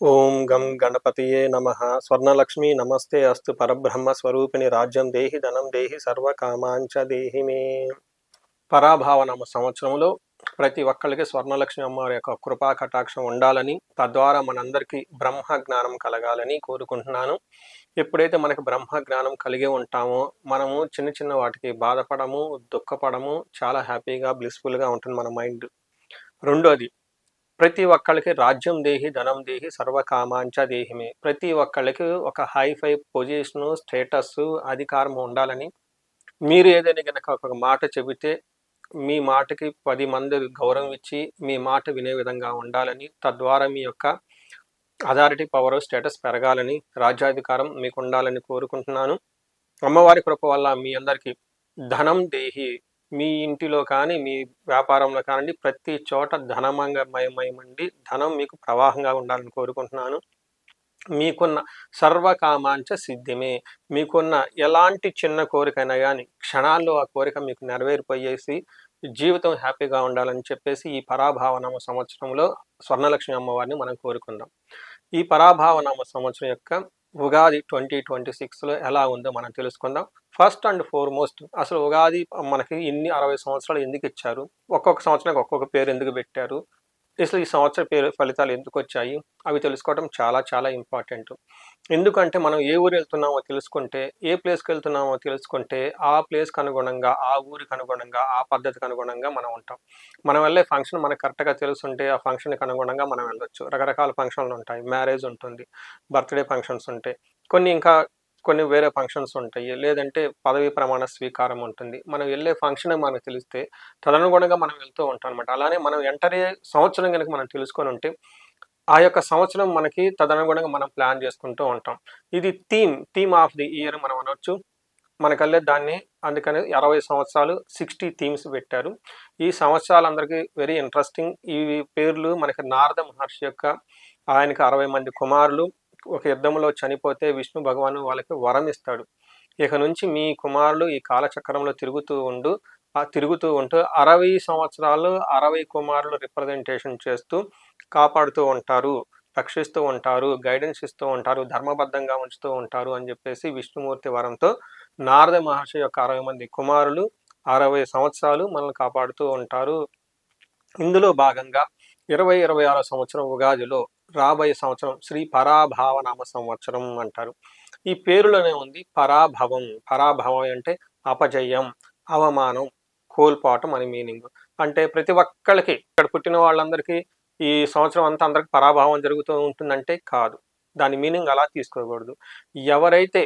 ఓం గం గణపతియే నమః. స్వర్ణలక్ష్మి నమస్తే అస్తు. పరబ్రహ్మ స్వరూపిణి రాజ్యం దేహి ధనం దేహి సర్వకామాంచ దేహి మే. పరాభావనామ సంవత్సరంలో ప్రతి ఒక్కరికి స్వర్ణలక్ష్మి అమ్మవారి యొక్క కృపా కటాక్షం ఉండాలని, తద్వారా మనందరికీ బ్రహ్మ జ్ఞానం కలగాలని కోరుకుంటున్నాను. ఎప్పుడైతే మనకు బ్రహ్మ జ్ఞానం కలిగి ఉంటామో మనము చిన్న చిన్న వాటికి బాధపడము, దుఃఖపడము, చాలా హ్యాపీగా బ్లిస్ఫుల్గా ఉంటుంది మన మైండ్. రెండోది, ప్రతి ఒక్కళ్ళకి రాజ్యం దేహి ధనం దేహి సర్వకామాంచ దేహిమే. ప్రతి ఒక్కళ్ళకి ఒక హైఫై పొజిషను, స్టేటస్, అధికారం ఉండాలని, మీరు ఏదైనా కనుక ఒక మాట చెబితే మీ మాటకి 10 మంది గౌరవం ఇచ్చి మీ మాట వినే విధంగా ఉండాలని, తద్వారా మీ యొక్క అథారిటీ, పవర్, స్టేటస్ పెరగాలని, రాజ్యాధికారం మీకు ఉండాలని కోరుకుంటున్నాను. అమ్మవారి కృప వల్ల మీ అందరికీ ధనం దేహి, మీ ఇంటిలో కానీ మీ వ్యాపారంలో కానివ్వండి ప్రతి చోట ధనమయమండి, ధనం మీకు ప్రవాహంగా ఉండాలని కోరుకుంటున్నాను. మీకున్న సర్వకామాంచ సిద్ధిమే. మీకున్న ఎలాంటి చిన్న కోరికైనా కానీ క్షణాల్లో ఆ కోరిక మీకు నెరవేరిపోయేసి జీవితం హ్యాపీగా ఉండాలని చెప్పేసి ఈ పరాభావనామ సంవత్సరంలో స్వర్ణలక్ష్మి అమ్మవారిని మనం కోరుకుందాం. ఈ పరాభావనామ సంవత్సరం యొక్క ఉగాది 2026లో ఎలా ఉందో మనం తెలుసుకుందాం. ఫస్ట్ అండ్ ఫార్మోస్ట్, అసలు ఉగాది మనకి ఇన్ని 60 సంవత్సరాలు ఎందుకు ఇచ్చారు, ఒక్కొక్క సంవత్సరానికి ఒక్కొక్క పేరు ఎందుకు పెట్టారు, అసలు ఈ సంవత్సర పేరు ఫలితాలు ఎందుకు వచ్చాయి, అవి తెలుసుకోవడం చాలా చాలా ఇంపార్టెంట్. ఎందుకంటే మనం ఏ ఊరు వెళ్తున్నామో తెలుసుకుంటే, ఏ ప్లేస్కి వెళ్తున్నామో తెలుసుకుంటే, ఆ ప్లేస్కి అనుగుణంగా, ఆ ఊరికి అనుగుణంగా, ఆ పద్ధతికి అనుగుణంగా మనం ఉంటాం. మనం వెళ్ళే ఫంక్షన్ మనకు కరెక్ట్గా తెలుసుంటే ఆ ఫంక్షన్కి అనుగుణంగా మనం వెళ్ళొచ్చు. రకరకాల ఫంక్షన్లు ఉంటాయి, మ్యారేజ్ ఉంటుంది, బర్త్డే ఫంక్షన్స్ ఉంటాయి, కొన్ని వేరే ఫంక్షన్స్ ఉంటాయి, లేదంటే పదవీ ప్రమాణ స్వీకారం ఉంటుంది. మనం వెళ్ళే ఫంక్షన్ మనకు తెలిస్తే తదనుగుణంగా మనం వెళ్తూ ఉంటాం అనమాట. అలానే మనం ఎంటర్ అయ్యే సంవత్సరం కనుక మనం తెలుసుకొని ఉంటే ఆ యొక్క సంవత్సరం మనకి తదనుగుణంగా మనం ప్లాన్ చేసుకుంటూ ఉంటాం. ఇది థీమ్ ఆఫ్ ది ఇయర్ మనం అనొచ్చు. మనకల్లే దాన్ని అందుకని 60 సంవత్సరాలు 60 థీమ్స్ పెట్టారు. ఈ సంవత్సరాలు అందరికీ వెరీ ఇంట్రెస్టింగ్. ఈ పేర్లు మనకి నారద మహర్షి యొక్క, ఆయనకి 60 మంది కుమారులు ఒక యుద్ధంలో చనిపోతే విష్ణు భగవాను వాళ్ళకి వరం ఇస్తాడు. ఇక నుంచి మీ కుమారులు ఈ కాలచక్రంలో తిరుగుతూ ఉంటూ 60 సంవత్సరాలు 60 కుమారులు రిప్రజెంటేషన్ చేస్తూ కాపాడుతూ ఉంటారు, రక్షిస్తూ ఉంటారు, గైడెన్స్ ఇస్తూ ఉంటారు, ధర్మబద్ధంగా ఉంచుతూ ఉంటారు అని చెప్పేసి విష్ణుమూర్తి వరంతో నారద మహర్షి యొక్క 60 మంది కుమారులు 60 సంవత్సరాలు మనల్ని కాపాడుతూ ఉంటారు. ఇందులో భాగంగా 2026 సంవత్సరం ఉగాదిలో రాబోయే సంవత్సరం శ్రీ పరాభావనామ సంవత్సరం అంటారు. ఈ పేరులోనే ఉంది పరాభవం. పరాభవం అంటే అపజయం, అవమానం, కోల్పోవటం అని మీనింగ్. అంటే ప్రతి ఒక్కళ్ళకి, ఇక్కడ పుట్టిన వాళ్ళందరికీ ఈ సంవత్సరం అంతా అందరికి పరాభావం జరుగుతూ ఉంటుందంటే కాదు. దాని మీనింగ్ అలా తీసుకోకూడదు. ఎవరైతే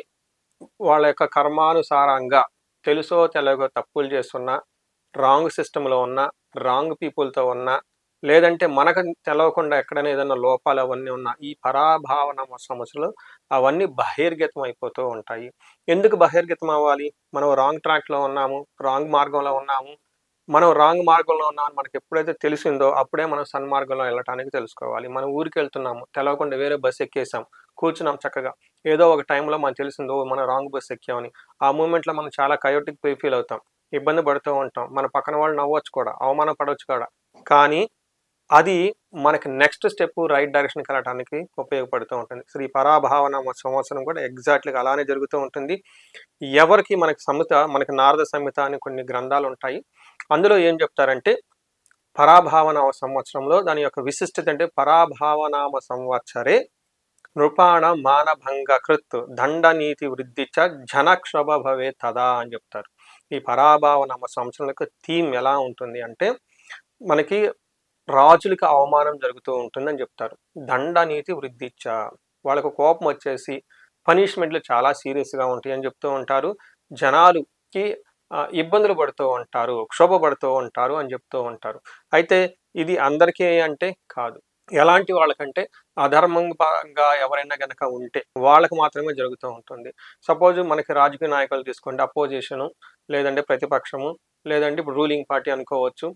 వాళ్ళ యొక్క కర్మానుసారంగా తెలుసో తెలియకో తప్పులు చేస్తున్నా, రాంగ్ సిస్టంలో ఉన్నా, రాంగ్ పీపుల్తో ఉన్నా, లేదంటే మనకు తెలవకుండా ఎక్కడైనా ఏదైనా లోపాలు అవన్నీ ఉన్నా, ఈ పరాభావన సంవత్సరంలో అవన్నీ బహిర్గతం అయిపోతూ ఉంటాయి. ఎందుకు బహిర్గతం అవ్వాలి? మనం రాంగ్ ట్రాక్లో ఉన్నాము, రాంగ్ మార్గంలో ఉన్నాము. మనం రాంగ్ మార్గంలో ఉన్నామని మనకి ఎప్పుడైతే తెలిసిందో అప్పుడే మనం సన్మార్గంలో వెళ్ళటానికి తెలుసుకోవాలి. మనం ఊరికి వెళ్తున్నాము, తెలవకుండా వేరే బస్సు ఎక్కేసాం, కూర్చున్నాం చక్కగా. ఏదో ఒక టైంలో మనకు తెలిసిందో మనం రాంగ్ బస్సు ఎక్కామని. ఆ మూమెంట్లో మనం చాలా కయోటిక్ ఫీల్ అవుతాం, ఇబ్బంది పడుతూ ఉంటాం. మన పక్కన వాళ్ళు నవ్వచ్చు కూడా, అవమానపడవచ్చు కూడా. కానీ అది మనకి నెక్స్ట్ స్టెప్ రైట్ డైరెక్షన్కి వెళ్ళడానికి ఉపయోగపడుతూ ఉంటుంది. శ్రీ పరాభావన సంవత్సరం కూడా ఎగ్జాక్ట్లీగా అలానే జరుగుతూ ఉంటుంది. ఎవరికి మనకి నారద సంహిత అని కొన్ని గ్రంథాలు ఉంటాయి. అందులో ఏం చెప్తారంటే పరాభావనామ సంవత్సరంలో దాని యొక్క విశిష్టత అంటే పరాభావనామ సంవత్సరే నృపాణ మానభంగ కృత్ దండ నీతి వృద్ధిచ జనక్షోభ భవే తదా అని చెప్తారు. ఈ పరాభావనామ సంవత్సరం యొక్క థీమ్ ఎలా ఉంటుంది అంటే మనకి రాజులకి అవమానం జరుగుతూ ఉంటుందని చెప్తారు. దండ నీతి వృద్ధిచ, వాళ్ళకు కోపం వచ్చేసి పనిష్మెంట్లు చాలా సీరియస్గా ఉంటాయి అని చెప్తూ ఉంటారు. జనాలకి ఇబ్బందులు పడుతూ ఉంటారు, క్షోభపడుతూ ఉంటారు అని చెప్తూ ఉంటారు. అయితే ఇది అందరికీ అంటే కాదు. ఎలాంటి వాళ్ళకంటే అధర్మంగా ఎవరైనా గనక ఉంటే వాళ్ళకు మాత్రమే జరుగుతూ ఉంటుంది. సపోజ్ మనకి రాజకీయ నాయకులు తీసుకోండి, అపోజిషను, లేదంటే ప్రతిపక్షము, లేదంటే ఇప్పుడు రూలింగ్ పార్టీ అనుకోవచ్చు.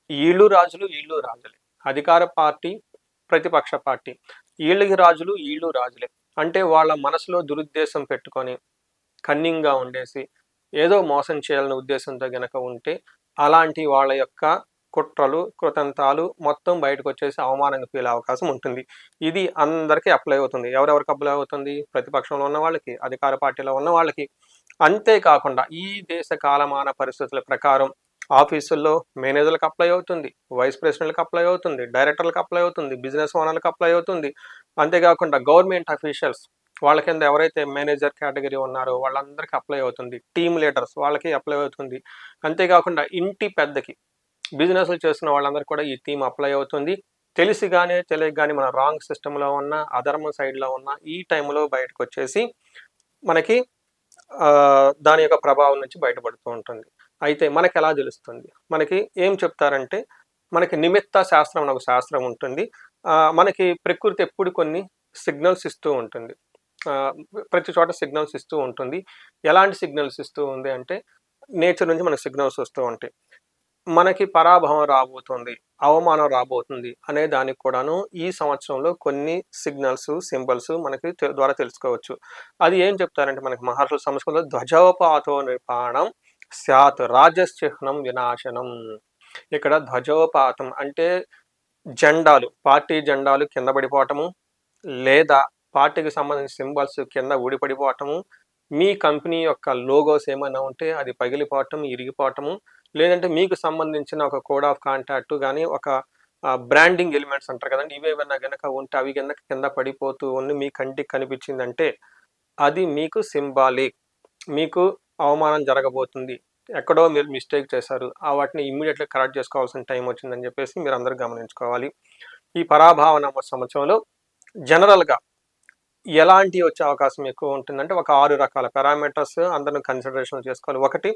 వీళ్ళు రాజులే, అధికార పార్టీ, ప్రతిపక్ష పార్టీ, వీళ్ళకి రాజులు, వీళ్ళు రాజులే. అంటే వాళ్ళ మనసులో దురుద్దేశం పెట్టుకొని కన్నింగ్గా ఉండేసి ఏదో మోసం చేయాలనే ఉద్దేశంతో గనక ఉంటే అలాంటి వాళ్ళ యొక్క కుట్రలు, కృతంతాలు మొత్తం బయటకు వచ్చేసి అవమానంగా ఫీల్ అయ్యే అవకాశం ఉంటుంది. ఇది అందరికీ అప్లై అవుతుంది. ఎవరెవరికి అప్లై అవుతుంది? ప్రతిపక్షంలో ఉన్న వాళ్ళకి, అధికార పార్టీలో ఉన్న వాళ్ళకి. అంతేకాకుండా ఈ దేశ కాలమాన పరిస్థితుల ప్రకారం ఆఫీసుల్లో మేనేజర్లకు అప్లై అవుతుంది, వైస్ ప్రెసిడెంట్లకు అప్లై అవుతుంది, డైరెక్టర్లకు అప్లై అవుతుంది, బిజినెస్ ఓనర్లకు అప్లై అవుతుంది. అంతేకాకుండా గవర్నమెంట్ అఫీషియల్స్ వాళ్ళ కింద ఎవరైతే మేనేజర్ కేటగిరీ ఉన్నారో వాళ్ళందరికీ అప్లై అవుతుంది. టీమ్ లీడర్స్ వాళ్ళకి అప్లై అవుతుంది. అంతేకాకుండా ఇంటి పెద్దకి బిజినెస్లు చేస్తున్న వాళ్ళందరికీ కూడా ఈ థీమ్ అప్లై అవుతుంది. తెలిసి కానీ తెలియక కానీ మన రాంగ్ సిస్టంలో ఉన్న, అధర్మ సైడ్లో ఉన్న ఈ టైంలో బయటకు వచ్చేసి మనకి దాని యొక్క ప్రభావం నుంచి బయటపడుతూ ఉంటుంది. అయితే మనకి ఎలా తెలుస్తుంది? మనకి ఏం చెప్తారంటే మనకి నిమిత్త శాస్త్రం అనే ఒక శాస్త్రం ఉంటుంది. మనకి ప్రకృతి ఎప్పుడు కొన్ని సిగ్నల్స్ ఇస్తూ ఉంటుంది. ప్రతి చోట సిగ్నల్స్ ఇస్తూ ఉంటుంది. ఎలాంటి సిగ్నల్స్ ఇస్తూ ఉంది అంటే నేచర్ నుంచి మనకి సిగ్నల్స్ వస్తూ ఉంటాయి. మనకి పరాభవం రాబోతుంది, అవమానం రాబోతుంది అనే దానికి కూడాను ఈ సంవత్సరంలో కొన్ని సిగ్నల్స్, సింబల్స్ మనకి ద్వారా తెలుసుకోవచ్చు. అది ఏం చెప్తారంటే మనకి మహర్షుల సంస్కృతంలో ధ్వజోపాతో నిర్పాణం స్యాత్ రాజచిహ్నం వినాశనం. ఇక్కడ ధ్వజోపాతం అంటే జెండాలు, పార్టీ జెండాలు కింద పడిపోవటము, లేదా పార్టీకి సంబంధించిన సింబల్స్ కింద ఊడిపడిపోవటము, మీ కంపెనీ యొక్క లోగోస్ ఏమైనా ఉంటే అది పగిలిపోవటం, ఇరిగిపోవటము, లేదంటే మీకు సంబంధించిన ఒక కోడ్ ఆఫ్ కాంటాక్ట్ కానీ ఒక బ్రాండింగ్ ఎలిమెంట్స్ అంటారు కదండి, ఇవేమన్నా కనుక ఉంటే అవి కింద పడిపోతూ ఉండి మీ కంటికి కనిపించిందంటే అది మీకు సింబాలిక్, మీకు అవమానం జరగబోతుంది, ఎక్కడో మీరు మిస్టేక్ చేశారు, వాటిని ఇమ్మీడియట్గా కరెక్ట్ చేసుకోవాల్సిన టైం వచ్చిందని చెప్పేసి మీరు అందరూ గమనించుకోవాలి. ఈ పరాభావనామ సంవత్సరంలో జనరల్గా ఎలాంటి వచ్చే అవకాశం ఎక్కువ ఉంటుందంటే ఒక 6 రకాల పారామీటర్స్ అందరిని కన్సిడరేషన్ చేసుకోవాలి. 1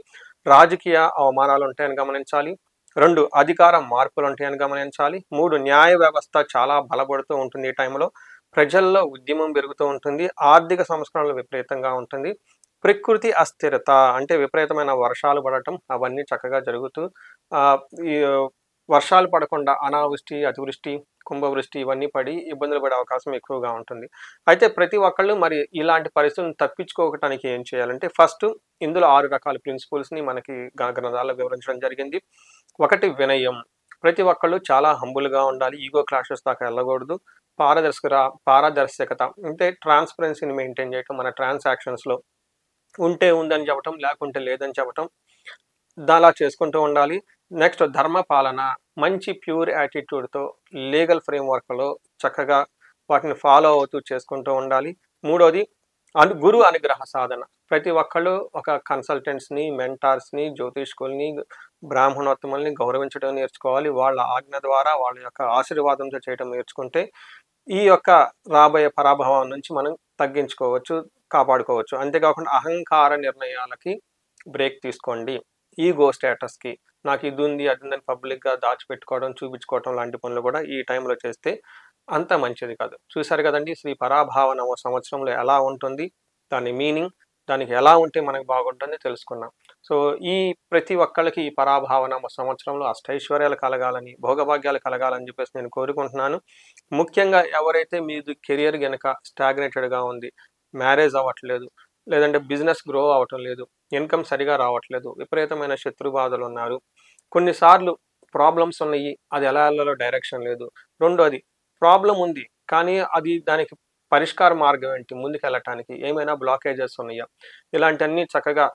రాజకీయ అవమానాలు ఉంటాయని గమనించాలి. 2 అధికార మార్పులు ఉంటాయని గమనించాలి. 3 న్యాయ వ్యవస్థ చాలా బలపడుతూ ఉంటుంది. ఈ టైంలో ప్రజల్లో ఉద్యమం పెరుగుతూ ఉంటుంది. ఆర్థిక సంస్కరణలు విపరీతంగా ఉంటుంది. ప్రకృతి అస్థిరత అంటే విపరీతమైన వర్షాలు పడటం అవన్నీ చక్కగా జరుగుతూ ఈ వర్షాలు పడకుండా అనావృష్టి, అతివృష్టి, కుంభవృష్టి ఇవన్నీ పడి ఇబ్బందులు పడే అవకాశం ఎక్కువగా ఉంటుంది. అయితే ప్రతి ఒక్కళ్ళు మరి ఇలాంటి పరిస్థితులను తప్పించుకోవటానికి ఏం చేయాలంటే ఫస్ట్ ఇందులో 6 రకాల ప్రిన్సిపల్స్ని మనకి గ్రంథాల్లో వివరించడం జరిగింది. 1 వినయం, ప్రతి ఒక్కళ్ళు చాలా హంబుల్గా ఉండాలి, ఈగో క్లాషెస్ దాకా వెళ్ళకూడదు. పారదర్శకత అంటే ట్రాన్స్పరెన్సీని మెయింటైన్ చేయటం, మన ట్రాన్సాక్షన్స్లో ఉంటే ఉందని చెప్పటం, లేకుంటే లేదని చెప్పటం, అలా చేసుకుంటూ ఉండాలి. నెక్స్ట్ ధర్మ పాలన, మంచి ప్యూర్ యాటిట్యూడ్తో లీగల్ ఫ్రేమ్వర్క్లో చక్కగా వాటిని ఫాలో అవుతూ చేసుకుంటూ ఉండాలి. 3వది గురు అనుగ్రహ సాధన, ప్రతి ఒక్కళ్ళు ఒక కన్సల్టెంట్స్ని, మెంటార్స్ని, జ్యోతిష్కుల్ని, బ్రాహ్మణోత్తముల్ని గౌరవించడం నేర్చుకోవాలి. వాళ్ళ ఆజ్ఞ ద్వారా వాళ్ళ యొక్క ఆశీర్వాదంతో చేయడం నేర్చుకుంటే ఈ యొక్క రాబోయే పరాభవం నుంచి మనం తగ్గించుకోవచ్చు, కాపాడుకోవచ్చు. అంతేకాకుండా అహంకార నిర్ణయాలకి బ్రేక్ తీసుకోండి. ఈగో స్టేటస్కి నాకు ఇది ఉంది అది ఉందని పబ్లిక్గా దాచిపెట్టుకోవడం, చూపించుకోవడం లాంటి పనులు కూడా ఈ టైంలో చేస్తే అంత మంచిది కాదు. చూశారు కదండి శ్రీ పరాభావ నవ సంవత్సరంలో ఎలా ఉంటుంది, దాని మీనింగ్, దానికి ఎలా ఉంటే మనకు బాగుంటుంది తెలుసుకున్నాం. సో ఈ ప్రతి ఒక్కళ్ళకి ఈ పరాభావ నవ సంవత్సరంలో అష్టైశ్వర్యాలు కలగాలని, భోగభాగ్యాలు కలగాలని చెప్పేసి నేను కోరుకుంటున్నాను. ముఖ్యంగా ఎవరైతే మీది కెరియర్ కనుక స్టాగ్నేటెడ్గా ఉంది, మ్యారేజ్ అవ్వట్లేదు, లేదంటే బిజినెస్ గ్రో అవ్వటం లేదు, ఇన్కమ్ సరిగా రావట్లేదు, విపరీతమైన శత్రు బాధలు ఉన్నారు, కొన్నిసార్లు ప్రాబ్లమ్స్ ఉన్నాయి, అది ఎలా వెళ్ళాలో డైరెక్షన్ లేదు. 2వది ప్రాబ్లం ఉంది కానీ అది దానికి పరిష్కార మార్గం ఏంటి, ముందుకు వెళ్ళటానికి ఏమైనా బ్లాకేజెస్ ఉన్నాయా, ఇలాంటివన్నీ చక్కగా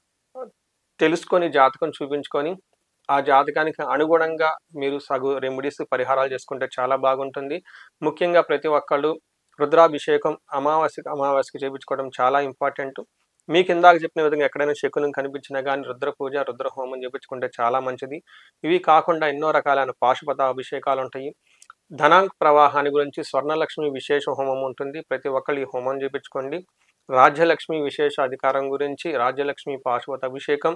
తెలుసుకొని జాతకం చూపించుకొని ఆ జాతకానికి అనుగుణంగా మీరు రెమెడీస్, పరిహారాలు చేసుకుంటే చాలా బాగుంటుంది. ముఖ్యంగా ప్రతి ఒక్కళ్ళు రుద్రాభిషేకం అమావాస్యకి చేయించుకోవడం చాలా ఇంపార్టెంట్. మీకు ఇందాక చెప్పిన విధంగా ఎక్కడైనా శకునం కనిపించినా కానీ రుద్ర పూజ, రుద్ర హోమం చేయించుకుంటే చాలా మంచిది. ఇవి కాకుండా ఎన్నో రకాలైన పాశుపత అభిషేకాలు ఉంటాయి. ధనాంక ప్రవాహాన్ని గురించి స్వర్ణలక్ష్మి విశేష హోమం ఉంటుంది, ప్రతి ఒక్కళ్ళు ఈ హోమం చేయించుకోండి. రాజ్యలక్ష్మి విశేష అధికారం గురించి రాజ్యలక్ష్మి పాశుపత అభిషేకం,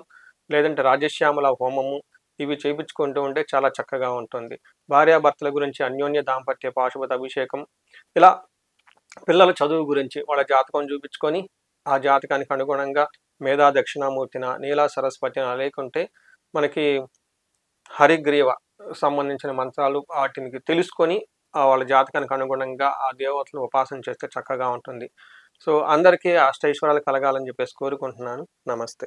లేదంటే రాజశ్యామల హోమము, ఇవి చేయించుకుంటూ ఉంటే చాలా చక్కగా ఉంటుంది. భార్యాభర్తల గురించి అన్యోన్య దాంపత్య పాశుపత అభిషేకం, ఇలా పిల్లల చదువు గురించి వాళ్ళ జాతకం చూపించుకొని ఆ జాతకానికి అనుగుణంగా మేధా దక్షిణామూర్తిన, నీలా సరస్వతిన, లేకుంటే మనకి హరిగ్రీవ సంబంధించిన మంత్రాలు వాటిని తెలుసుకొని వాళ్ళ జాతకానికి అనుగుణంగా ఆ దేవతలను ఉపాసన చేస్తే చక్కగా ఉంటుంది. సో అందరికీ అష్టైశ్వర్యాలు కలగాలని చెప్పేసి కోరుకుంటున్నాను. నమస్తే.